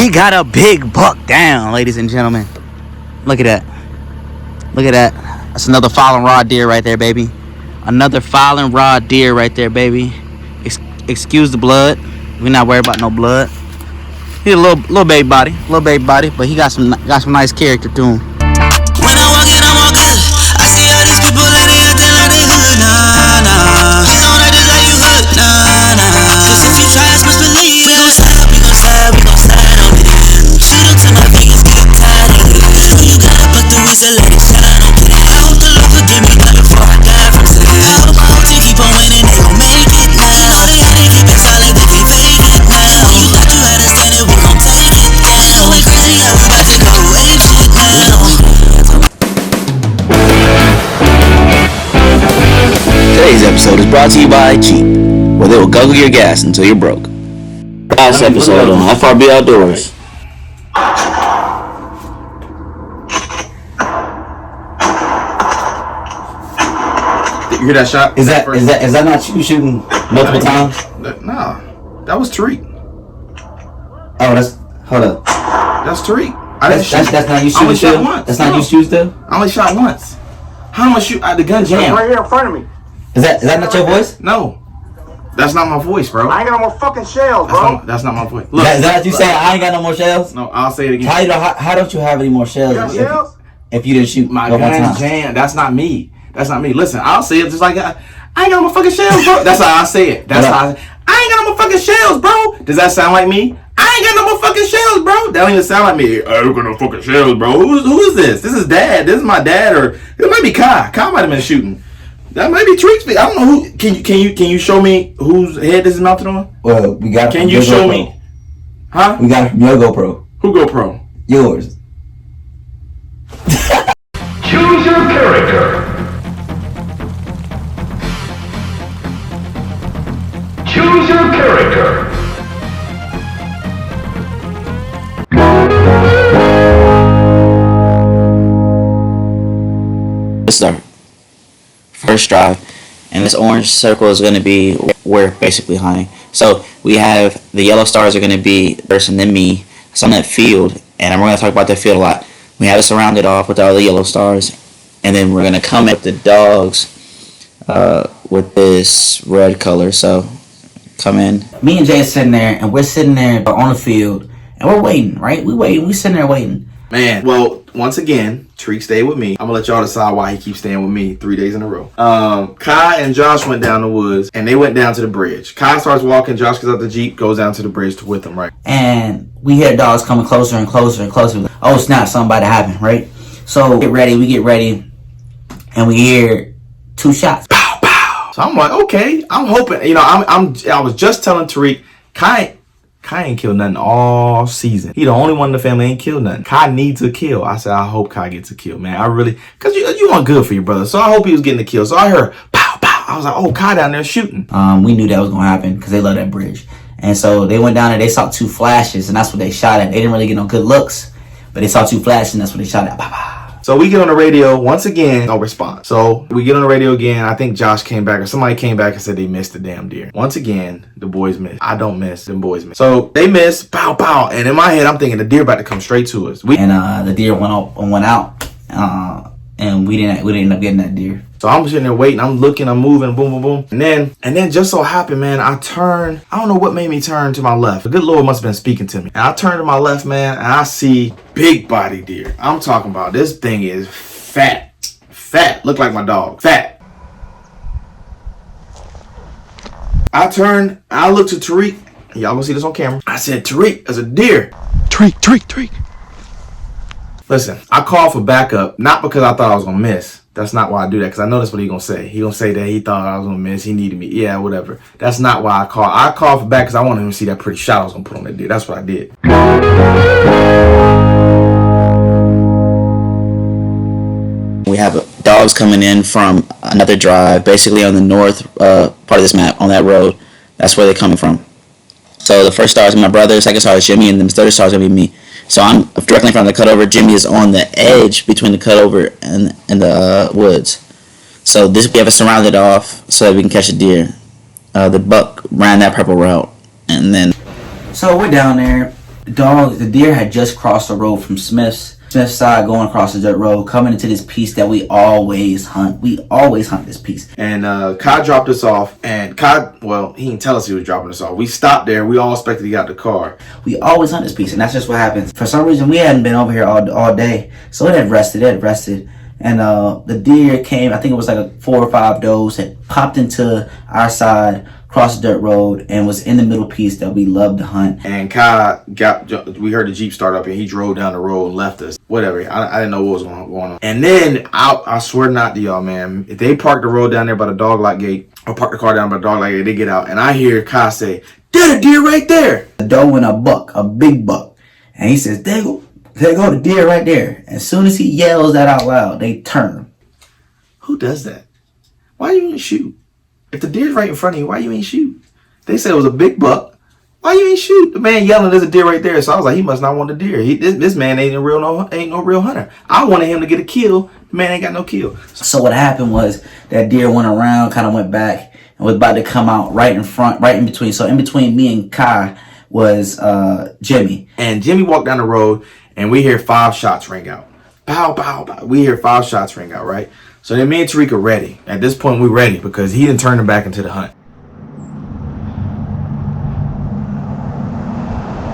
He got a big buck down, ladies and gentlemen. Look at that. Look at that. That's another fallen raw deer right there, baby. Another fallen raw deer right there, baby. Excuse the blood. We're not worried about no blood. He's a little baby body, but he got some nice character to him. When I walk in, I'm all good. I see all these people and they acting like they hood, nah, nah. Please don't act just like you hood, nah, nah. Cause if you try, I must believe it. We gon' slide on it. Shoot up till my fingers get tired of it. When you gotta put the whistle, let it shine on it. I hope the Lord forgive me before I die from sin. I hope my whole team keep on winning, they gon' make it now. You know they had it, keep it solid, they can't fake it now. You thought you had a standard, we gon' take it down. Went crazy, now we about to go ape shit now. Today's episode is brought to you by Jeep, where they will guzzle your gas until you're broke. Last episode on FRB Outdoors. You hear that shot? Is that not you shooting multiple times? Nah, that was Tariq. Oh, hold up. That's Tariq. That's not you shooting. I only shot once. That's not you shooting still. I only shot once. How much shoot? The gun jam. Right here in front of me. Is that not your voice? No, that's not my voice, bro. I ain't got no more fucking shells, bro. That's not my voice. Look, Is that what you saying? I ain't got no more shells. No, I'll say it again. How don't you have any more shells? You got shells? If you didn't shoot My no one gun time. jam. That's not me. That's not me. Listen, I'll say it just like I ain't got no more fucking shells, bro. That's how I say it. That's how I ain't got no more fucking shells, bro. Does that sound like me? I ain't got no more fucking shells, bro. That don't even sound like me. I ain't got no fucking shells, bro. Who is this? This is Dad. This is my dad, or it might be Kai. Kai might have been shooting. That might be Tariq's. I don't know who. Can you show me whose head this is mounted on? Well, we got it. Can you show me? Huh? We got it from your GoPro. Who GoPro? Yours. Choose your character. Choose your character. This is our first drive, and this orange circle is going to be where we're basically hunting. So we have the yellow stars are going to be first, and then me. It's on that field, and we're going to talk about that field a lot. We have it surrounded off with all the yellow stars, and then we're going to come at the dogs with this red color. So come in. Me and Jay are sitting there, and we're sitting there on the field, and we're waiting, right? We sitting there waiting. Man, well, once again, Tariq stayed with me. I'm gonna let y'all decide why he keeps staying with me 3 days in a row. Kai and Josh went down the woods, and they went down to the bridge. Kai starts walking, Josh gets out the Jeep, goes down to the bridge with him, right? And we hear dogs coming closer and closer and closer. Oh snap, something about to happen, right? So we get ready, and we hear 2 shots. Pow, pow. So I'm like, okay, I'm hoping, I was just telling Tariq, Kai ain't killed nothing all season. He the only one in the family ain't killed nothing. Kai needs a kill. I said, I hope Kai gets a kill, man. I really, cause you want good for your brother. So I hope he was getting a kill. So I heard pow, pow. I was like, oh, Kai down there shooting. We knew that was gonna happen because they love that bridge. And so they went down there, they saw 2 flashes, and that's what they shot at. They didn't really get no good looks, but they saw 2 flashes, and that's what they shot at. Pow, pow. So we get on the radio once again, no response. So we get on the radio again. I think Josh came back or somebody came back and said they missed the damn deer. Once again, the boys missed. I don't miss. Them boys miss. So they missed. Pow, pow. And in my head, I'm thinking the deer about to come straight to us. And the deer went out, and we didn't end up getting that deer. So I'm sitting there waiting. I'm looking. I'm moving. Boom, boom, boom. And then just so happened, man, I turned. I don't know what made me turn to my left. The good Lord must have been speaking to me. And I turned to my left, man, and I see big body deer. I'm talking about this thing is fat. Look like my dog. Fat. I turned. I looked to Tariq. Y'all gonna see this on camera. I said, Tariq, there's a deer. Tariq. Listen, I called for backup, not because I thought I was gonna miss. That's not why I do that, because I know that's what he's gonna say. He gonna say that he thought I was gonna miss, he needed me. Yeah, whatever. That's not why I called. I called for back because I wanted him to see that pretty shot I was gonna put on that deer. That's what I did. We have dogs coming in from another drive, basically on the north part of this map, on that road. That's where they're coming from. So the first star is my brother, second star is Jimmy, and then the third star is gonna be me. So I'm directly in front of the cutover. Jimmy is on the edge between the cutover and the woods. So we have it surrounded off so that we can catch a deer. The buck ran that purple route, and then. So we're down there, The deer had just crossed the road from Smith's side, going across the dirt road, coming into this piece that we always hunt. We always hunt this piece. And Kai dropped us off, and Kai, well, he didn't tell us he was dropping us off. We stopped there. We all expected he got the car. We always hunt this piece, and that's just what happens. For some reason, we hadn't been over here all day, so it had rested. And the deer came, I think it was like 4 or 5 does, had popped into our side, crossed the dirt road, and was in the middle piece that we love to hunt. And Kai we heard the Jeep start up, and he drove down the road and left us. Whatever. I didn't know what was going on. And then, I swear not to y'all, man, if they park the road down there by the dog lot gate, or park the car down by the dog lot gate, they get out, and I hear Kai say, "There's a deer right there." The doe and a big buck. And he says, there go the deer right there. As soon as he yells that out loud, they turn. Who does that? Why you ain't shoot? If the deer's right in front of you, why you ain't shoot? They said it was a big buck. Why you ain't shoot? The man yelling, "There's a deer right there." So I was like, he must not want the deer. This man ain't no real hunter. I wanted him to get a kill. The man ain't got no kill. So what happened was that deer went around, kind of went back, and was about to come out right in front, right in between. So in between me and Kai was Jimmy. And Jimmy walked down the road, and we hear 5 shots ring out. Pow, pow, pow. We hear 5 shots ring out, right? So then me and Tariq are ready. At this point, we're ready because he didn't turn him back into the hunt.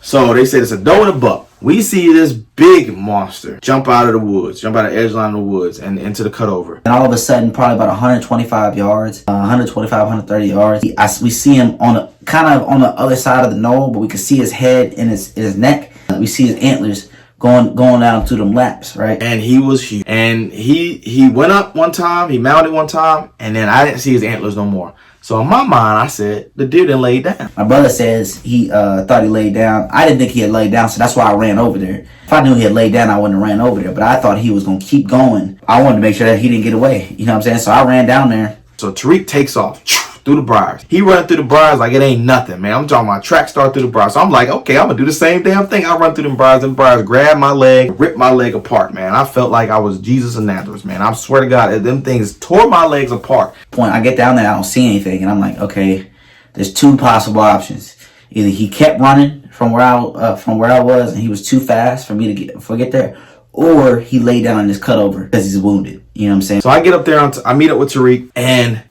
So they said it's a doe and a buck. We see this big monster jump out of the woods, jump out of the edge line of the woods and into the cutover. And all of a sudden, probably about 125 yards, 130 yards, we see him kind of on the other side of the knoll, but we can see his head and his neck. We see his antlers going down through them laps, right? And he was huge. And he went up one time, he mounted one time, and then I didn't see his antlers no more. So in my mind, I said, the deer didn't lay down. My brother says he thought he laid down. I didn't think he had laid down, so that's why I ran over there. If I knew he had laid down, I wouldn't have ran over there. But I thought he was going to keep going. I wanted to make sure that he didn't get away. You know what I'm saying? So I ran down there. So Tariq takes off through the briars. He run through the briars like it ain't nothing, man. I'm talking about track star through the briars. So I'm like, okay, I'm going to do the same damn thing. I run through them briars, grab my leg, rip my leg apart, man. I felt like I was Jesus of Nazareth, man. I swear to God, them things tore my legs apart. I get down there, I don't see anything, and I'm like, okay, there's 2 possible options. Either he kept running from where I was, and he was too fast for me to get there, or he laid down in this cutover because he's wounded. You know what I'm saying? So I get up there, I meet up with Tariq, and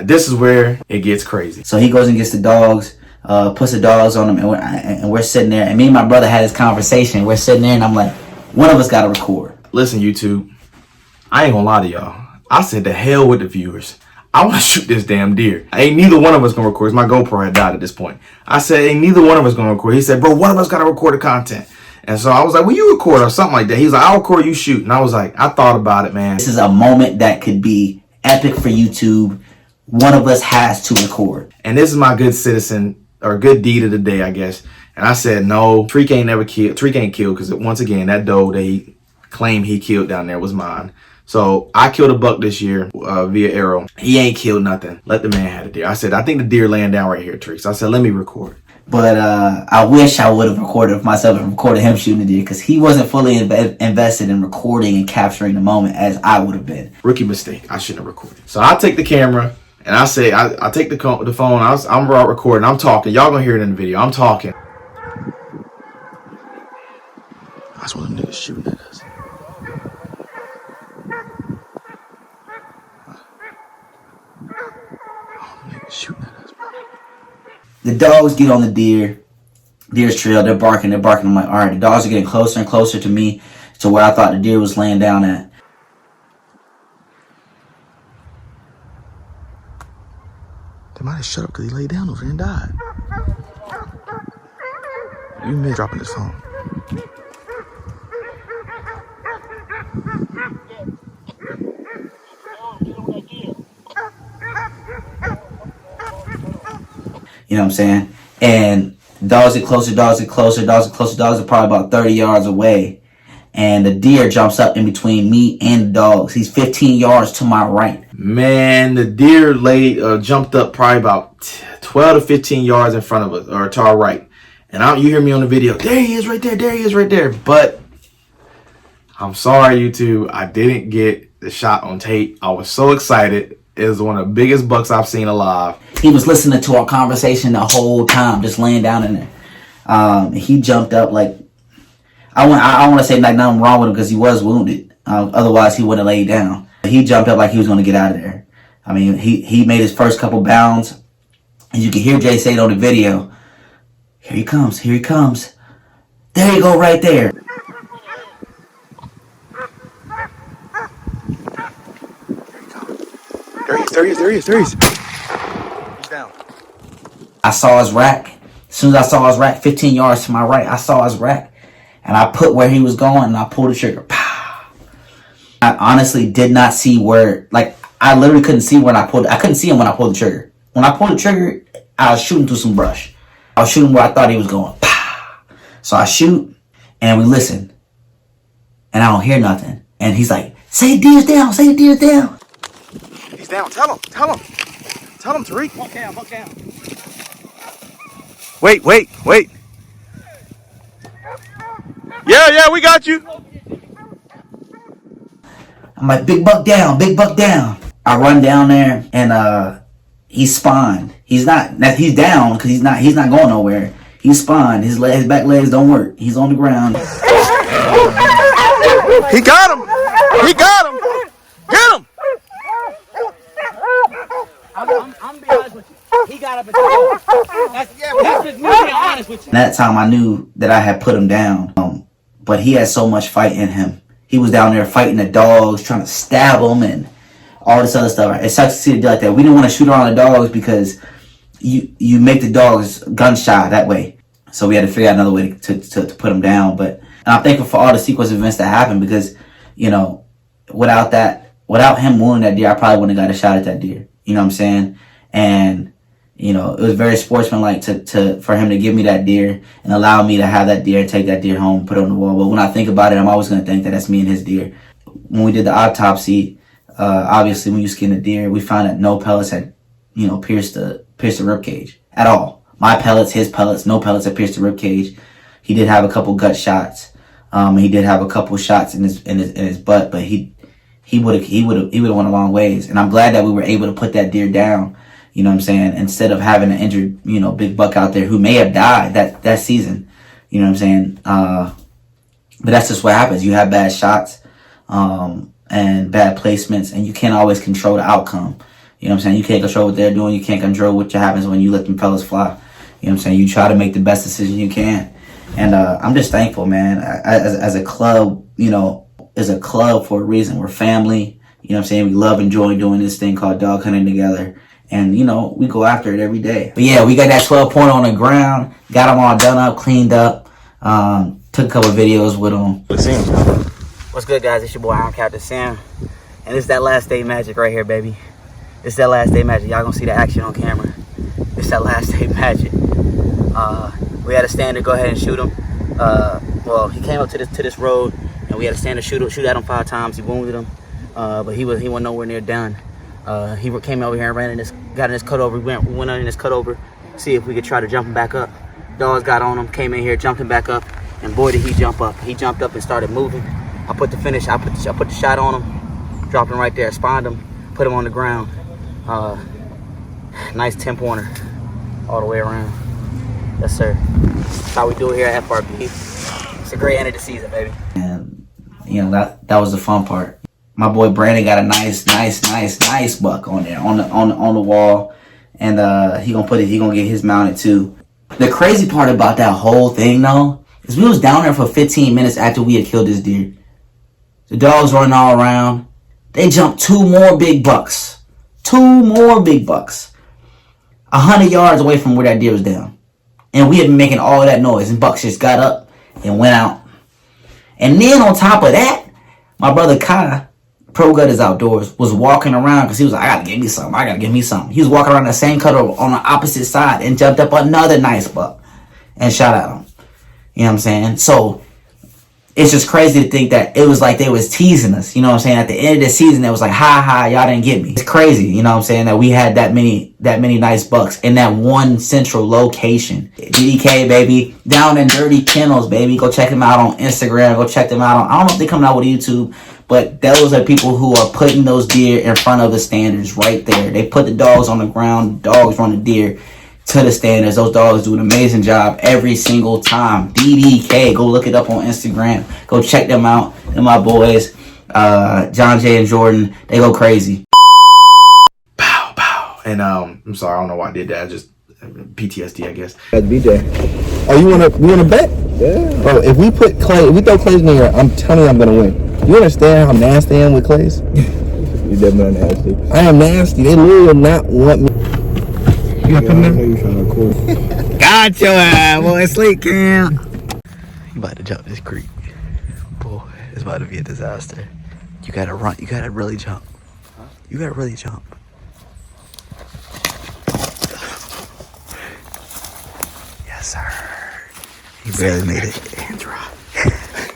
this is where it gets crazy. So he goes and gets the dogs, puts the dogs on them, and we're sitting there, and me and my brother had this conversation. We're sitting there, and I'm like, one of us got to record. Listen, YouTube, I ain't gonna lie to y'all. I said, the hell with the viewers. I want to shoot this damn deer. Ain't neither one of us gonna record. My GoPro had died at this point. I said, ain't neither one of us gonna record. He said, bro, one of us gotta record the content. And so I was like, well, you record or something like that. He's like, I'll record, you shoot. And I was like, I thought about it, man. This is a moment that could be epic for YouTube. One of us has to record. And this is my good citizen, or good deed of the day, I guess. And I said, no, Tariq ain't killed, because once again, that doe that he claimed he killed down there was mine. So I killed a buck this year via arrow. He ain't killed nothing. Let the man have the deer. I said, I think the deer laying down right here, Tariq. So I said, let me record. But I wish I would have recorded myself and recorded him shooting the deer, because he wasn't fully invested in recording and capturing the moment as I would have been. Rookie mistake. I shouldn't have recorded. So I take the camera and I say, I take the phone. I'm recording. I'm talking. Y'all gonna hear it in the video. I'm talking. That's what them niggas shooting at us. Shooting at us, bro. The dogs get on the deer's trail. They're barking. I'm like, all right, the dogs are getting closer and closer to me, to where I thought the deer was laying down at. They might have shut up because he laid down over there and died. You may dropping his phone. You know what I'm saying? And dogs get closer, dogs are probably about 30 yards away. And the deer jumps up in between me and the dogs. He's 15 yards to my right. Man, the deer jumped up probably about 12 to 15 yards in front of us, or to our right. And you hear me on the video, there he is right there. But I'm sorry, YouTube, I didn't get the shot on tape. I was so excited. It was one of the biggest bucks I've seen alive. He was listening to our conversation the whole time, just laying down in there. He jumped up like, I want to say like nothing wrong with him because he was wounded. Otherwise, he wouldn't have laid down. He jumped up like he was going to get out of there. I mean, he made his first couple bounds. And you can hear Jay say it on the video. Here he comes. Here he comes. There you go right there. There he is. He's down. I saw his rack. As soon as I saw his rack, 15 yards to my right, I saw his rack. And I put where he was going and I pulled the trigger. Pow! I honestly did not see where, like, I literally couldn't see when I pulled. I couldn't see him when I pulled the trigger. When I pulled the trigger, I was shooting through some brush. I was shooting where I thought he was going. Pow! So I shoot and we listen. And I don't hear nothing. And he's like, say the deer's down, say the deer's down. He's down. Tell him, Tariq. Walk down. Wait. Yeah, we got you. I'm like, big buck down. I run down there and he's spawned. He's down because he's not going nowhere. He's spawned. His back legs don't work. He's on the ground. He got him. Get him. I'm gonna be honest with you. He got up and said, that's just me being honest with you. That time I knew that I had put him down. But he had so much fight in him. He was down there fighting the dogs, trying to stab them and all this other stuff. It sucks to see a deer like that. We didn't want to shoot around the dogs because you make the dogs gun shy that way. So we had to figure out another way to put him down. But and I'm thankful for all the sequence of events that happened because, you know, without him wounding that deer, I probably wouldn't have got a shot at that deer. You know what I'm saying? And, you know, it was very sportsmanlike for him to give me that deer and allow me to have that deer and take that deer home and put it on the wall. But when I think about it, I'm always going to think that that's me and his deer. When we did the autopsy, obviously when you skin the deer, we found that no pellets had, you know, pierced the rib cage at all. My pellets, his pellets, no pellets had pierced the rib cage. He did have a couple gut shots. He did have a couple shots in his butt, but he would have went a long ways. And I'm glad that we were able to put that deer down. You know what I'm saying? Instead of having an injured, you know, big buck out there who may have died that season. You know what I'm saying? But that's just what happens. You have bad shots and bad placements, and you can't always control the outcome. You know what I'm saying? You can't control what they're doing. You can't control what happens when you let them fellas fly. You know what I'm saying? You try to make the best decision you can. And I'm just thankful, man. As a club, you know, is a club for a reason. We're family. You know what I'm saying? We love enjoying doing this thing called dog hunting together. And, you know, we go after it every day. But yeah, we got that 12 point on the ground. Got them all done up, cleaned up. Took a couple videos with them. What's good, guys? It's your boy, I'm Captain Sam. And it's that last day magic right here, baby. It's that last day magic. Y'all gonna see the action on camera. It's that last day magic. We had a standard go ahead and shoot him. Well, he came up to this road, and we had a standard shoot at him 5 times. He wounded him, but he wasn't nowhere near done. He came over here and got in his cutover. We went on in his cutover, see if we could try to jump him back up. Dogs got on him, came in here, jumped him back up, and boy did he jump up. He jumped up and started moving. I put the shot on him, dropped him right there, spawned him, put him on the ground. Nice 10-pointer all the way around. Yes, sir. That's how we do it here at FRB. It's a great end of the season, baby. And you know that was the fun part. My boy Brandon got a nice buck on there on the wall, and he gonna get his mounted too. The crazy part about that whole thing though is we was down there for 15 minutes after we had killed this deer. The dogs running all around. They jumped 2 more big bucks. 2 more big bucks. 100 yards away from where that deer was down. And we had been making all of that noise, and bucks just got up and went out. And then on top of that, my brother Kai, Pro Gutters Outdoors, was walking around because he was like, I gotta give me something. He was walking around the same cutover on the opposite side and jumped up another nice buck and shot at him. You know what I'm saying? So it's just crazy to think that it was like they was teasing us. You know what I'm saying? At the end of the season, it was like, ha, y'all didn't get me. It's crazy, you know what I'm saying, that we had that many nice bucks in that one central location. DDK, baby, down in Dirty Kennels, baby. Go check them out on Instagram. Go check them out on, I don't know if they're coming out with YouTube, but those are people who are putting those deer in front of the standards right there. They put the dogs on the ground, dogs run the deer. to the standards. Those dogs do an amazing job every single time. DDK, go look it up on Instagram. Go check them out. And my boys, John Jay and Jordan, they go crazy. Pow, pow. And I'm sorry, I don't know why I did that. Just PTSD, I guess. That's BJ. Oh, you wanna bet? Yeah. Bro, if we put Clay, if we throw Clays in here, I'm telling you I'm gonna win. You understand how nasty I am with Clays? You definitely nasty. I am nasty. They literally will not want me. You got them there? You trying to record. Got your ass, boy. Sleep, Cam. You about to jump this creek. Boy, it's about to be a disaster. You gotta run. You gotta really jump. You gotta really jump. Yes, sir. He barely made it. And drop.